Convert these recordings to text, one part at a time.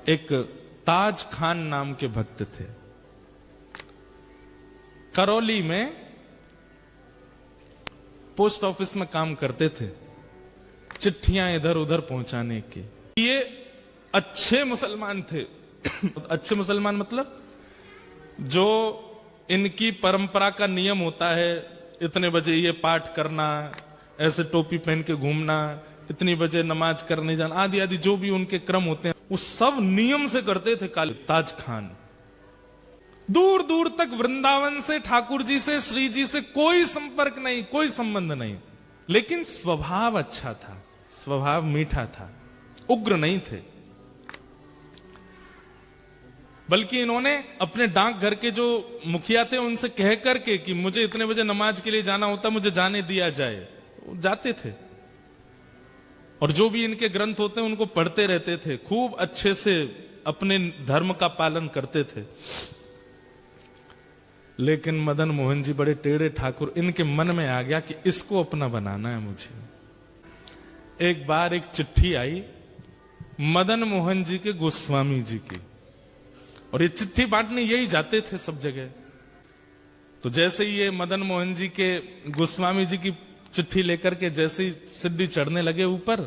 एक ताज खान नाम के भक्त थे। करौली में पोस्ट ऑफिस में काम करते थे, चिट्ठियां इधर उधर पहुंचाने के। ये अच्छे मुसलमान थे। अच्छे मुसलमान मतलब जो इनकी परंपरा का नियम होता है, इतने बजे ये पाठ करना, ऐसे टोपी पहन के घूमना, इतनी बजे नमाज करने जाना, आदि आदि जो भी उनके क्रम होते हैं, वो सब नियम से करते थे। काली ताज खान दूर दूर तक वृंदावन से, ठाकुर जी से, श्री जी से कोई संपर्क नहीं, कोई संबंध नहीं, लेकिन स्वभाव अच्छा था, स्वभाव मीठा था, उग्र नहीं थे। बल्कि इन्होंने अपने डाकघर के जो मुखिया थे उनसे कह करके कि मुझे इतने बजे नमाज के लिए जाना होता, मुझे जाने दिया जाए, वो जाते थे। और जो भी इनके ग्रंथ होते हैं उनको पढ़ते रहते थे, खूब अच्छे से अपने धर्म का पालन करते थे। लेकिन मदन मोहन जी बड़े टेढ़े ठाकुर, इनके मन में आ गया कि इसको अपना बनाना है मुझे। एक बार एक चिट्ठी आई मदन मोहन जी के गोस्वामी जी की, और ये चिट्ठी बांटने यही जाते थे सब जगह। तो जैसे ही ये मदन मोहन जी के गोस्वामी जी की चिट्ठी लेकर के जैसे ही सीढ़ी चढ़ने लगे ऊपर,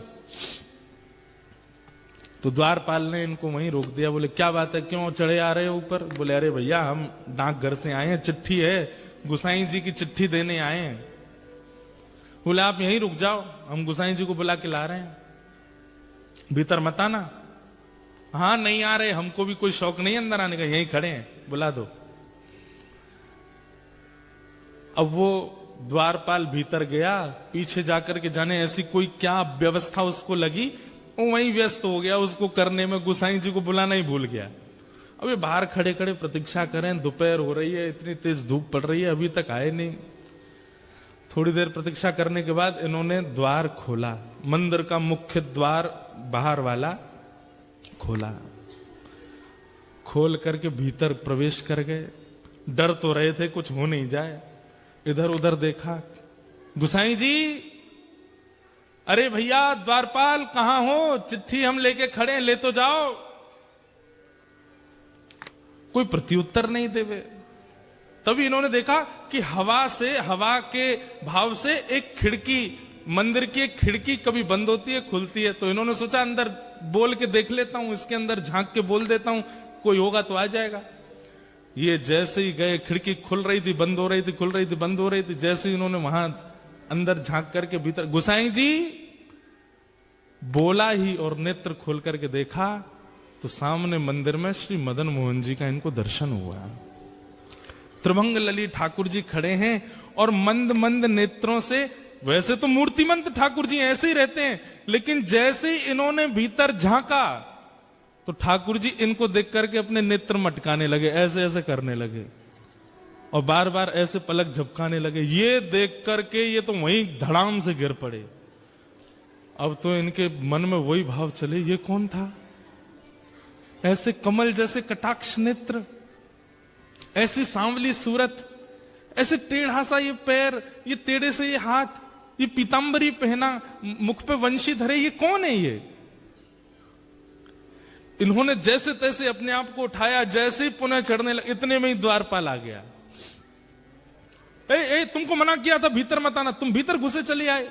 तो द्वारपाल ने इनको वहीं रोक दिया। बोले क्या बात है, क्यों चढ़े आ रहे हो ऊपर? बोले अरे भैया हम डाकघर से आए हैं, चिट्ठी है, गुसाई जी की चिट्ठी देने आए हैं। बोले आप यहीं रुक जाओ, हम गुसाई जी को बुला के ला रहे हैं, भीतर मत आना। हाँ नहीं आ रहे, हमको भी कोई शौक नहीं अंदर आने का, यहीं खड़े हैं, बुला दो। अब वो द्वारपाल भीतर गया, पीछे जाकर के जाने ऐसी कोई क्या व्यवस्था उसको लगी, वो वहीं व्यस्त हो गया उसको करने में, गुसाई जी को बुलाना ही भूल गया। अबे बाहर खड़े खड़े प्रतीक्षा करें, दोपहर हो रही है, इतनी तेज धूप पड़ रही है, अभी तक आए नहीं। थोड़ी देर प्रतीक्षा करने के बाद इन्होंने द्वार खोला, मंदिर का मुख्य द्वार बाहर वाला खोला, खोल करके भीतर प्रवेश कर गए। डर तो रहे थे कुछ हो नहीं जाए, इधर उधर देखा, गुसाई जी, अरे भैया द्वारपाल कहां हो, चिट्ठी हम लेके खड़े हैं, ले तो जाओ। कोई प्रत्युत्तर नहीं देवे। तभी इन्होंने देखा कि हवा से, हवा के भाव से एक खिड़की, मंदिर की एक खिड़की कभी बंद होती है, खुलती है। तो इन्होंने सोचा अंदर बोल के देख लेता हूं, इसके अंदर झांक के बोल देता हूं, कोई होगा तो आ जाएगा। ये जैसे ही गए, खिड़की खुल रही थी, बंद हो रही थी, खुल रही थी, बंद हो रही थी। जैसे ही इन्होंने वहां अंदर झांक करके भीतर, गुसाई जी बोला ही और नेत्र खोल करके देखा, तो सामने मंदिर में श्री मदन मोहन जी का इनको दर्शन हुआ। त्रिभंग लली ठाकुर जी खड़े हैं और मंद मंद नेत्रों से, वैसे तो मूर्तिमंत ठाकुर जी ऐसे ही रहते हैं, लेकिन जैसे ही इन्होंने भीतर झांका तो ठाकुर जी इनको देख करके अपने नेत्र मटकाने लगे, ऐसे ऐसे करने लगे और बार बार ऐसे पलक झपकाने लगे। ये देख करके ये तो वहीं धड़ाम से गिर पड़े। अब तो इनके मन में वही भाव चले, ये कौन था? ऐसे कमल जैसे कटाक्ष नेत्र, ऐसी सांवली सूरत, ऐसे टेढ़ा सा ये पैर, ये टेढ़े से ये हाथ, ये पीतांबरी पहना, मुख पे वंशी धरे, ये कौन है? ये इन्होंने जैसे तैसे अपने आप को उठाया, जैसे ही पुनः चढ़ने लगे, इतने में ही द्वारपाल आ गया। ए, तुमको मना किया था भीतर मत आना, तुम भीतर घुसे चले आए।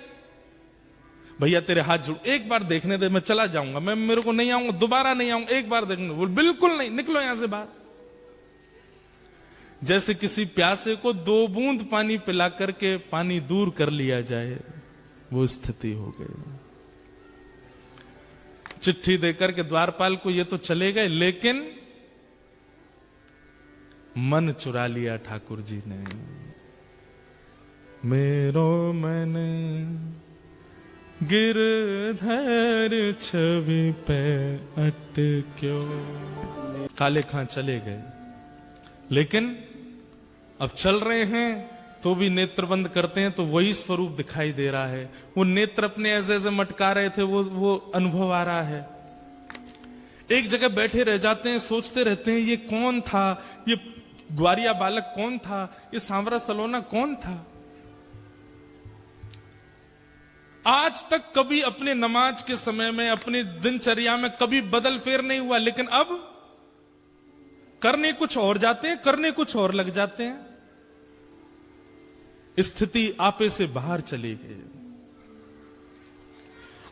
भैया तेरे हाथ जोड़, एक बार देखने दे, मैं चला जाऊंगा, मैं मेरे को नहीं आऊंगा, दोबारा नहीं आऊंगा, एक बार देखने। बोल बिल्कुल नहीं, निकलो यहां से बाहर। जैसे किसी प्यासे को 2 बूंद पानी पिला करके पानी दूर कर लिया जाए, वो स्थिति हो गई। चिट्ठी देकर के द्वारपाल को ये तो चले गए, लेकिन मन चुरा लिया ठाकुर जी ने। मेरो मन गिरधर छवि पे अटक्यो। काले खां चले गए, लेकिन अब चल रहे हैं तो भी नेत्र बंद करते हैं तो वही स्वरूप दिखाई दे रहा है। वो नेत्र अपने ऐसे ऐसे मटका रहे थे, वो अनुभव आ रहा है। एक जगह बैठे रह जाते हैं, सोचते रहते हैं ये कौन था, ये ग्वारिया बालक कौन था, ये सांवरा सलोना कौन था। आज तक कभी अपने नमाज के समय में, अपनी दिनचर्या में कभी बदल फेर नहीं हुआ, लेकिन अब करने कुछ और जाते हैं, करने कुछ और लग जाते हैं। स्थिति आपे से बाहर चली गई।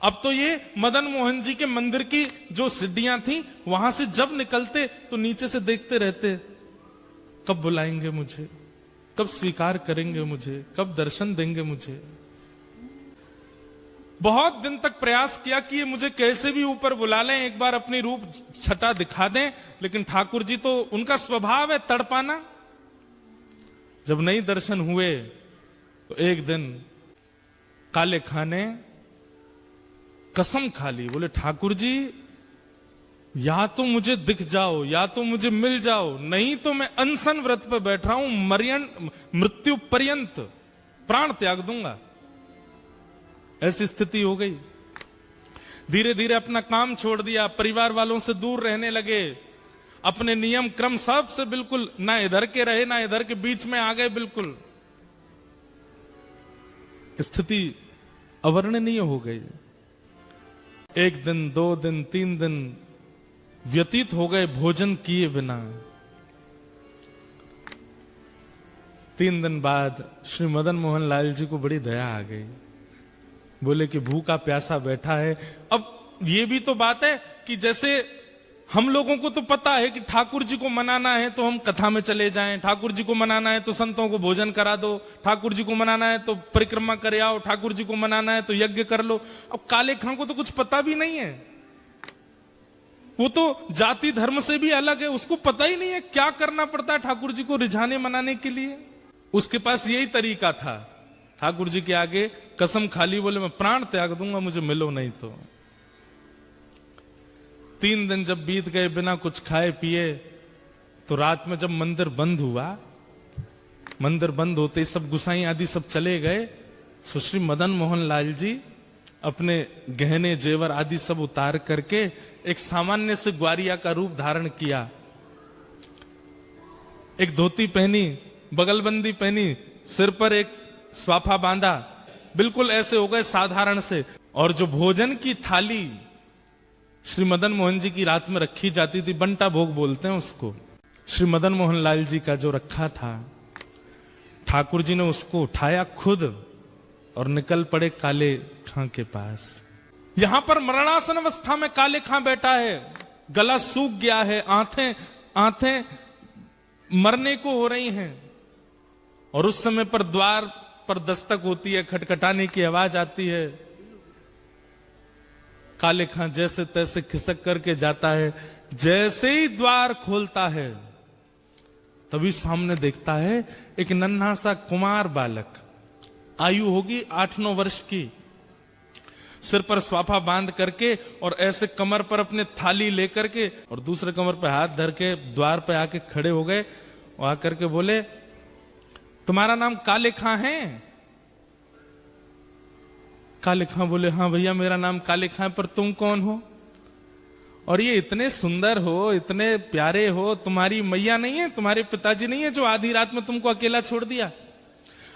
अब तो ये मदन मोहन जी के मंदिर की जो सीढ़ियां थी, वहां से जब निकलते तो नीचे से देखते रहते, कब बुलाएंगे मुझे, कब स्वीकार करेंगे मुझे, कब दर्शन देंगे मुझे। बहुत दिन तक प्रयास किया कि ये मुझे कैसे भी ऊपर बुला लें, एक बार अपनी रूप छटा दिखा दें, लेकिन ठाकुर जी तो उनका स्वभाव है तड़पाना। जब नहीं दर्शन हुए तो एक दिन काले खां ने कसम खा ली, बोले ठाकुर जी या तो मुझे दिख जाओ, या तो मुझे मिल जाओ, नहीं तो मैं अनशन व्रत पर बैठ रहा हूं, मृत्यु पर्यंत प्राण त्याग दूंगा। ऐसी स्थिति हो गई। धीरे धीरे अपना काम छोड़ दिया, परिवार वालों से दूर रहने लगे, अपने नियम क्रम सब से बिल्कुल ना इधर के रहे ना इधर के, बीच में आ गए बिल्कुल। स्थिति अवर्णनीय हो गई। एक दिन, 2 दिन, 3 दिन व्यतीत हो गए भोजन किए बिना। 3 दिन बाद श्री मदन मोहन लाल जी को बड़ी दया आ गई। बोले कि भूखा प्यासा बैठा है। अब ये भी तो बात है कि जैसे हम लोगों को तो पता है कि ठाकुर जी को मनाना है तो हम कथा में चले जाएं, ठाकुर जी को मनाना है तो संतों को भोजन करा दो, ठाकुर जी को मनाना है तो परिक्रमा करे आओ, ठाकुर जी को मनाना है तो यज्ञ कर लो। अब काले खां को तो कुछ पता भी नहीं है, वो तो जाति धर्म से भी अलग है, उसको पता ही नहीं है क्या करना पड़ता है ठाकुर जी को रिझाने मनाने के लिए। उसके पास यही तरीका था, ठाकुर जी के आगे कसम खाली, बोले मैं प्राण त्याग दूंगा, मुझे मिलो नहीं तो। 3 दिन जब बीत गए बिना कुछ खाए पिए, तो रात में जब मंदिर बंद हुआ, मंदिर बंद होते सब गुसाई आदि सब चले गए, सुश्री मदन मोहन लाल जी अपने गहने जेवर आदि सब उतार करके एक सामान्य से ग्वारिया का रूप धारण किया। एक धोती पहनी, बगलबंदी पहनी, सिर पर एक स्वाफा बांधा, बिल्कुल ऐसे हो गए साधारण से। और जो भोजन की थाली श्री मदन मोहन जी की रात में रखी जाती थी, बंटा भोग बोलते हैं उसको, श्री मदन मोहन लाल जी का जो रखा था, ठाकुर जी ने उसको उठाया खुद और निकल पड़े काले खां के पास। यहां पर मरणासन अवस्था में काले खां बैठा है, गला सूख गया है, आंखें मरने को हो रही हैं। और उस समय पर द्वार पर दस्तक होती है, खटखटाने की आवाज आती है। काले खां जैसे तैसे खिसक करके जाता है, जैसे ही द्वार खोलता है तभी सामने देखता है एक नन्हा सा कुमार बालक, आयु होगी 8-9 वर्ष की, सिर पर स्वाफा बांध करके और ऐसे कमर पर अपने थाली लेकर के और दूसरे कमर पर हाथ धर के द्वार पे आके खड़े हो गए और आकर के बोले तुम्हारा नाम काले खां है? काले खां बोले हाँ भैया मेरा नाम काले खां, पर तुम कौन हो? और ये इतने सुंदर हो, इतने प्यारे हो, तुम्हारी मैया नहीं है, तुम्हारे पिताजी नहीं है जो आधी रात में तुमको अकेला छोड़ दिया?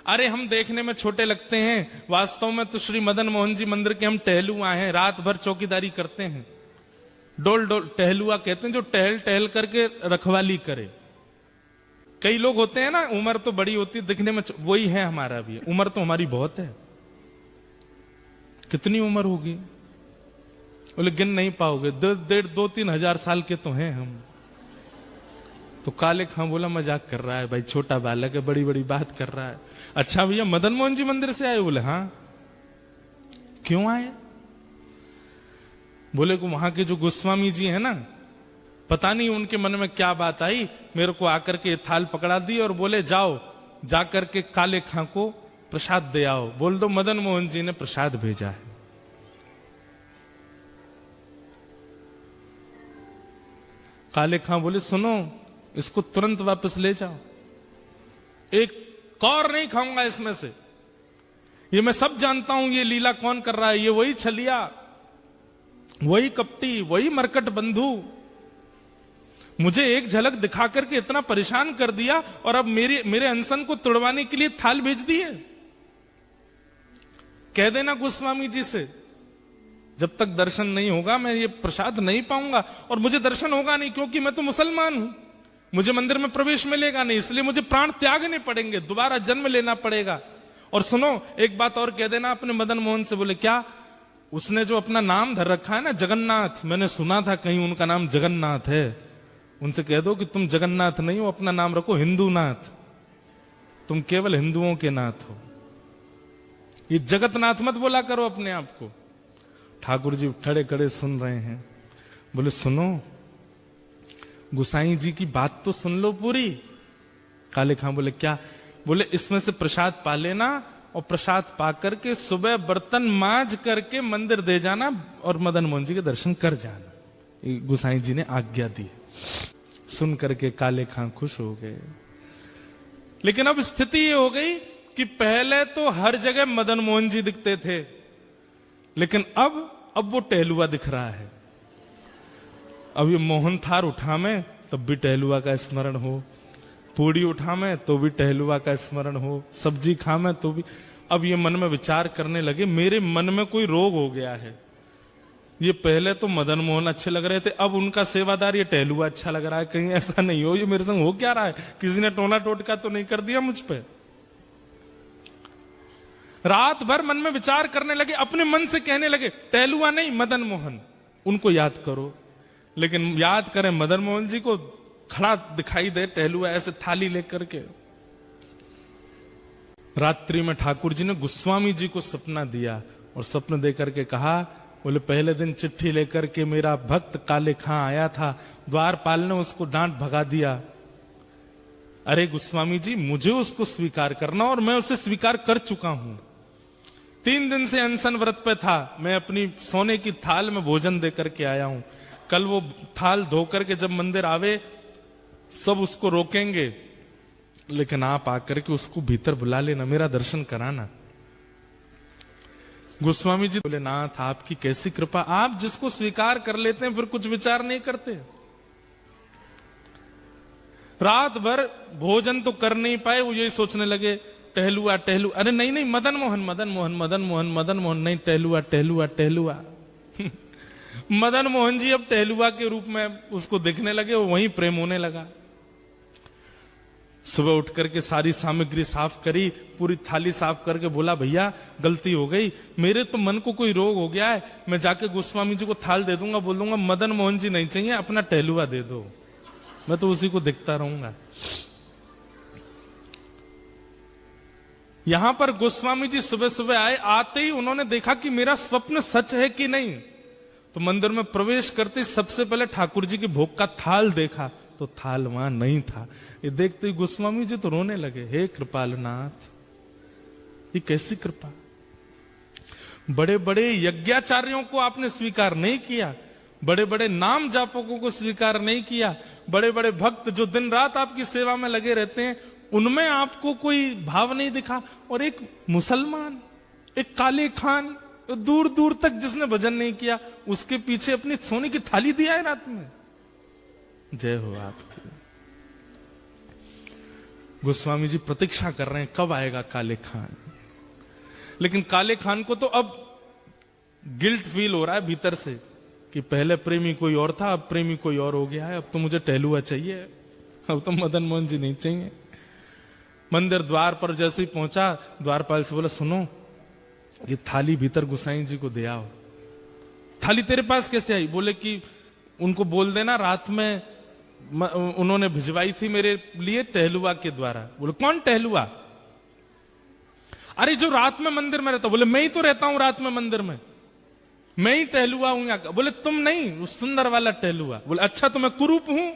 अरे हम देखने में छोटे लगते हैं, वास्तव में तो श्री मदन मोहन जी मंदिर के हम टहलुआ हैं, रात भर चौकीदारी करते हैं। डोल डोल टहलुआ कहते हैं जो टहल टहल करके रखवाली करे। कई लोग होते हैं ना, उम्र तो बड़ी होती है दिखने में, वही है हमारा भी, उम्र तो हमारी बहुत है। कितनी उम्र होगी? बोले गिन नहीं पाओगे, 2-3 हजार साल के तो हैं हम। तो काले खां बोला मजाक कर रहा है भाई, छोटा बालक है, बड़ी बड़ी बात कर रहा है। अच्छा भैया मदन मोहन जी मंदिर से आए? बोले हाँ। क्यों आए? बोले को वहां के जो गोस्वामी जी है ना, पता नहीं उनके मन में क्या बात आई, मेरे को आकर के थाल पकड़ा दी और बोले जाओ जाकर के काले खां को प्रसाद दे आओ, बोल दो मदन मोहन जी ने प्रसाद भेजा है। काले खां बोले सुनो, इसको तुरंत वापस ले जाओ, एक कौर नहीं खाऊंगा इसमें से। ये मैं सब जानता हूं ये लीला कौन कर रहा है, ये वही छलिया, वही कपटी, वही मरकट बंधु, मुझे एक झलक दिखा करके इतना परेशान कर दिया और अब मेरे अनशन को तुड़वाने के लिए थाल भेज दी है। कह देना गोस्वामी जी से, जब तक दर्शन नहीं होगा मैं ये प्रसाद नहीं पाऊंगा और मुझे दर्शन होगा नहीं, क्योंकि मैं तो मुसलमान हूं, मुझे मंदिर में प्रवेश मिलेगा नहीं, इसलिए मुझे प्राण त्यागने पड़ेंगे, दोबारा जन्म लेना पड़ेगा। और सुनो, एक बात और कह देना अपने मदन मोहन से। बोले क्या? उसने जो अपना नाम धर रखा है ना जगन्नाथ, मैंने सुना था कहीं उनका नाम जगन्नाथ है, उनसे कह दो कि तुम जगन्नाथ नहीं हो, अपना नाम रखो हिंदूनाथ, तुम केवल हिंदुओं के नाथ हो, ये जगतनाथ मत बोला करो अपने आप को। ठाकुर जी खड़े खड़े सुन रहे हैं। बोले सुनो, गुसाई जी की बात तो सुन लो पूरी। काले खां बोले क्या? बोले इसमें से प्रसाद पा लेना और प्रसाद पा करके सुबह बर्तन मांज करके मंदिर दे जाना और मदन मोहन जी के दर्शन कर जाना। गुसाई जी ने आज्ञा दी। सुन करके काले खां खुश हो गए। लेकिन अब स्थिति ये हो गई कि पहले तो हर जगह मदन मोहन जी दिखते थे, लेकिन अब वो टहलुआ दिख रहा है। अब ये मोहन थार उठा में तब भी टहलुआ का स्मरण हो, पूड़ी उठा में तो भी टहलुआ का स्मरण हो, सब्जी खा में तो भी। अब ये मन में विचार करने लगे, मेरे मन में कोई रोग हो गया है। ये पहले तो मदन मोहन अच्छे लग रहे थे, अब उनका सेवादार ये टहलुआ अच्छा लग रहा है। कहीं ऐसा नहीं हो ये मेरे संग हो क्या रहा है, किसी ने टोना टोटका तो नहीं कर दिया मुझ पे। रात भर मन में विचार करने लगे, अपने मन से कहने लगे टहलुआ नहीं मदन मोहन, उनको याद करो। लेकिन याद करें मदन मोहन जी को खड़ा दिखाई दे टहलुआ ऐसे थाली लेकर के। रात्रि में ठाकुर जी ने गोस्वामी जी को सपना दिया और स्वप्न देकर के कहा, बोले पहले दिन चिट्ठी लेकर के मेरा भक्त काले खां आया था, द्वारपाल ने उसको डांट भगा दिया। अरे गोस्वामी जी, मुझे उसको स्वीकार करना और मैं उसे स्वीकार कर चुका हूं। 3 दिन से अनशन व्रत पे था, मैं अपनी सोने की थाल में भोजन देकर के आया हूं। कल वो थाल धोकर के जब मंदिर आवे सब उसको रोकेंगे, लेकिन आप आकर के उसको भीतर बुला लेना, मेरा दर्शन कराना। गोस्वामी जी बोले नाथ आपकी कैसी कृपा, आप जिसको स्वीकार कर लेते हैं फिर कुछ विचार नहीं करते। रात भर भोजन तो कर नहीं पाए, वो यही सोचने लगे टहलुआ टहलुआ। अरे नहीं नहीं, मदन मोहन मदन मोहन मदन मोहन मदन मोहन नहीं, टहलुआ टहलुआ टहलुआ। मदन मोहन जी अब टहलुआ के रूप में उसको दिखने लगे, वो वहीं प्रेम होने लगा। सुबह उठ करके सारी सामग्री साफ करी, पूरी थाली साफ करके बोला भैया गलती हो गई, मेरे तो मन को कोई रोग हो गया है, मैं जाके गोस्वामी जी को थाल दे दूंगा, बोल दूंगा मदन मोहन जी नहीं चाहिए, अपना टहलुआ दे दो, मैं तो उसी को दिखता रहूंगा। यहां पर गोस्वामी जी सुबह सुबह आए, आते ही उन्होंने देखा कि मेरा स्वप्न सच है कि नहीं। तो मंदिर में प्रवेश करते सबसे पहले ठाकुर जी के भोग का थाल देखा, तो थाल वहां नहीं था। ये देखते ही गोस्वामी जी तो रोने लगे, हे कृपालनाथ ये कैसी कृपा, बड़े बड़े यज्ञाचार्यों को आपने स्वीकार नहीं किया, बड़े बड़े नाम जापकों को स्वीकार नहीं किया, बड़े बड़े भक्त जो दिन रात आपकी सेवा में लगे रहते हैं उनमें आपको कोई भाव नहीं दिखा, और एक मुसलमान, एक काले खान, दूर दूर तक जिसने भजन नहीं किया, उसके पीछे अपनी सोने की थाली दिया है रात में। जय हो आपकी। गोस्वामी जी प्रतीक्षा कर रहे हैं कब आएगा काले खान। लेकिन काले खान को तो अब गिल्ट फील हो रहा है भीतर से कि पहले प्रेमी कोई और था, अब प्रेमी कोई और हो गया है, अब तो मुझे टहलुआ चाहिए, अब तो मदन मोहन जी नहीं चाहिए। मंदिर द्वार पर जैसे ही पहुंचा, द्वारपाल से बोला सुनो ये थाली भीतर गोसाई जी को दे आओ। थाली तेरे पास कैसे आई? बोले कि उनको बोल देना रात में उन्होंने भिजवाई थी मेरे लिए टहलुआ के द्वारा। बोले कौन टहलुआ? अरे जो रात में मंदिर में रहता। बोले मैं ही तो रहता हूं रात में मंदिर में, मैं ही टहलुआ हूं यहाँ। बोले तुम नहीं, उस सुंदर वाला टहलुआ। बोले अच्छा तो मैं कुरूप हूं?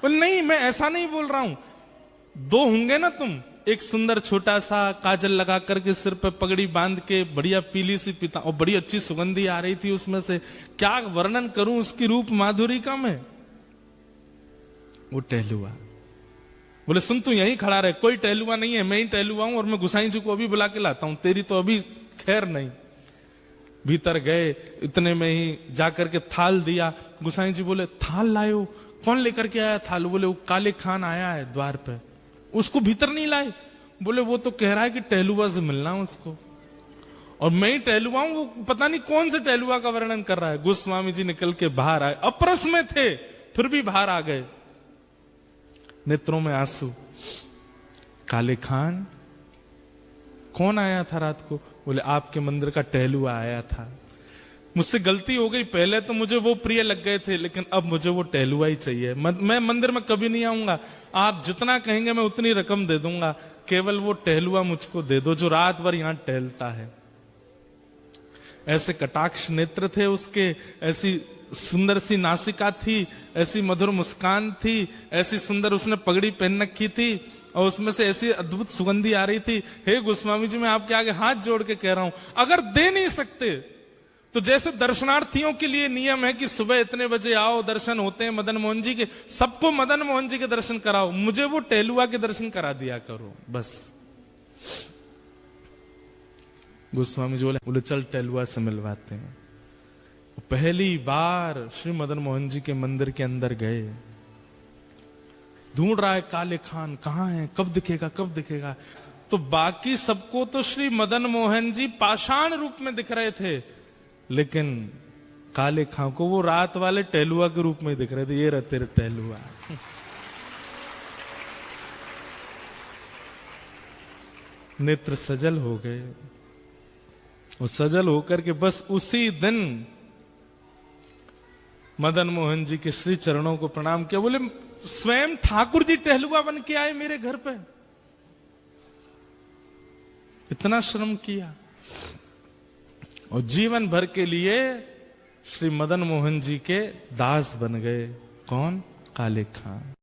बोले नहीं मैं ऐसा नहीं बोल रहा हूं, 2 होंगे ना तुम, एक सुंदर छोटा सा काजल लगा करके सिर पे पगड़ी बांध के बढ़िया पीली सी पिता, और बड़ी अच्छी सुगंधी आ रही थी उसमें से, क्या वर्णन करूं उसकी रूप माधुरी का मैं। वो टहलुआ। बोले सुन तू यहीं खड़ा रहे, कोई टहलुआ नहीं है, मैं ही टहलुआ हूं और मैं गोसाई जी को अभी बुला के लाता हूं, तेरी तो अभी खैर नहीं। भीतर गए, इतने में ही जाकर के थाल दिया। गोसाई जी बोले थाल लायो? कौन लेकर के आया थाल? बोले वो काले खान आया है द्वार पे, उसको भीतर नहीं लाए? बोले वो तो कह रहा है कि टहलुआ से मिलना उसको। और मैं ही टहलुआ हूं, वो पता नहीं कौन से टहलुआ का वर्णन कर रहा है। गोस्वामी जी निकल के बाहर आए, अप्रस में थे फिर भी बाहर आ गए, नेत्रों में आंसू। काले खान, कौन आया था रात को? बोले आपके मंदिर का टहलुआ आया था। मुझसे गलती हो गई, पहले तो मुझे वो प्रिय लग गए थे, लेकिन अब मुझे वो टहलुआ ही चाहिए। मैं मंदिर में कभी नहीं आऊंगा, आप जितना कहेंगे मैं उतनी रकम दे दूंगा, केवल वो टहलुआ मुझको दे दो जो रात भर यहां टहलता है। ऐसे कटाक्ष नेत्र थे उसके, ऐसी सुंदर सी नासिका थी, ऐसी मधुर मुस्कान थी, ऐसी सुंदर उसने पगड़ी पहन रखी थी और उसमें से ऐसी अद्भुत सुगंधी आ रही थी। हे गोस्वामी जी, मैं आपके आगे हाथ जोड़ के कह रहा हूं, अगर दे नहीं सकते तो जैसे दर्शनार्थियों के लिए नियम है कि सुबह इतने बजे आओ, दर्शन होते हैं मदन मोहन जी के, सबको मदन मोहन जी के दर्शन कराओ, मुझे वो टहलुआ के दर्शन करा दिया करो बस। गोस्वामी जी बोले चल टहलुआ से मिलवाते हैं। पहली बार श्री मदन मोहन जी के मंदिर के अंदर गए, ढूंढ रहा है काले खान कहां है, कब दिखेगा कब दिखेगा। तो बाकी सबको तो श्री मदन मोहन जी पाषाण रूप में दिख रहे थे, लेकिन काले खां को वो रात वाले टहलुआ के रूप में दिख रहे थे। ये रहते टहलुआ। नेत्र सजल हो गए, वो सजल होकर के बस उसी दिन मदन मोहन जी के श्री चरणों को प्रणाम किया। बोले स्वयं ठाकुर जी टहलुआ बन के आए मेरे घर पे, इतना श्रम किया और जीवन भर के लिए श्री मदन मोहन जी के दास बन गए। कौन? काले खां।